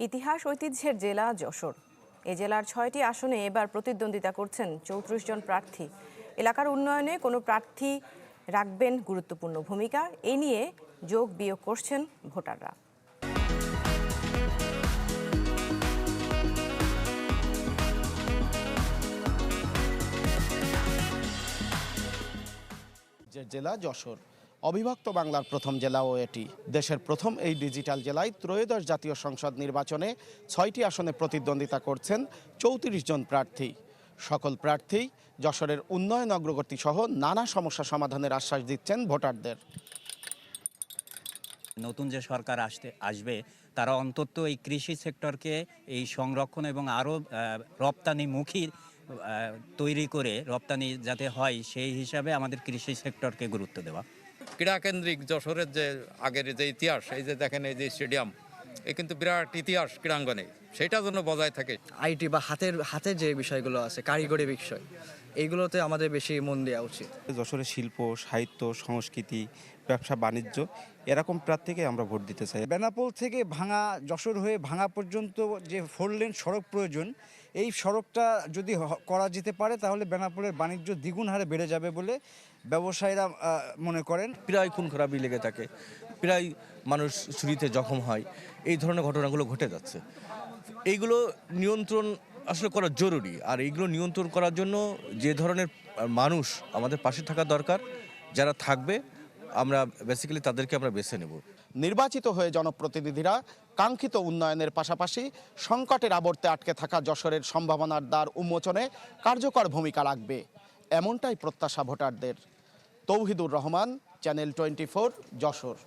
ইতিহাস ঐতিহ্যের জেলা যশোর। এ জেলার ৬টি আসনে এবার প্রতিদ্বন্দ্বিতা করছেন ৩৪ জন প্রার্থী। এলাকার উন্নয়নে কোনো প্রার্থী রাখবেন গুরুত্বপূর্ণ ভূমিকা, এ নিয়ে যোগ বিয়োগ করছেন ভোটাররা। জেলা যশোর অবিভক্ত বাংলার প্রথম জেলাও এটি। দেশের প্রথম এই ডিজিটাল জেলায় ত্রয়োদশ জাতীয় সংসদ নির্বাচনে ৬টি আসনে প্রতিদ্বন্দ্বিতা করছেন ৩৪ জন প্রার্থী। সকল প্রার্থী যশোরের উন্নয়ন অগ্রগতি সহ নানা সমস্যা সমাধানের আশ্বাস দিচ্ছেন ভোটারদের। নতুন যে সরকার আসবে তারা অন্তত এই কৃষি সেক্টরকে এই সংরক্ষণ এবং আরও রপ্তানিমুখী তৈরি করে রপ্তানি যাতে হয় সেই হিসাবে আমাদের কৃষি সেক্টরকে গুরুত্ব দেওয়া। ক্রীড়াকেন্দ্রিক যশোরের যে আগের যে ইতিহাস, এই যে দেখেন এই যে স্টেডিয়াম, এ কিন্তু বিরাট ইতিহাস ক্রীড়াঙ্গনে, সেটা যেন বজায় থাকে। আইটি বা হাতের যে বিষয়গুলো আছে, কারিগরি বিষয়, এইগুলোতে আমাদের বেশি মন দেওয়া উচিত। যশোরের শিল্প, সাহিত্য, সংস্কৃতি, ব্যবসা বাণিজ্য এরকম প্রার্থীকে আমরা ভোট দিতে চাই। বেনাপোল থেকে ভাঙা, যশোর হয়ে ভাঙা পর্যন্ত যে 4 লেন সড়ক প্রয়োজন, এই সড়কটা যদি করা যেতে পারে তাহলে বেনাপোলের বাণিজ্য দ্বিগুণ হারে বেড়ে যাবে বলে ব্যবসায়ীরা মনে করেন। প্রায় খুন খারাপি লেগে থাকে, প্রায় মানুষ ছুরিতে জখম হয়, এই ধরনের ঘটনাগুলো ঘটে যাচ্ছে। এইগুলো নিয়ন্ত্রণ আসলে করা জরুরি, আর এইগুলো নিয়ন্ত্রণ করার জন্য যে ধরনের মানুষ আমাদের পাশে থাকা দরকার, যারা থাকবে আমরা বেসিক্যালি তাদেরকে আমরা বেছে নেব। নির্বাচিত হয়ে জনপ্রতিনিধিরা কাঙ্ক্ষিত উন্নয়নের পাশাপাশি সংকটের আবর্তে আটকে থাকা যশোরের সম্ভাবনার দ্বার উন্মোচনে কার্যকর ভূমিকা রাখবে, এমনটাই প্রত্যাশা ভোটারদের। তৌহিদুর রহমান, চ্যানেল 24, যশোর।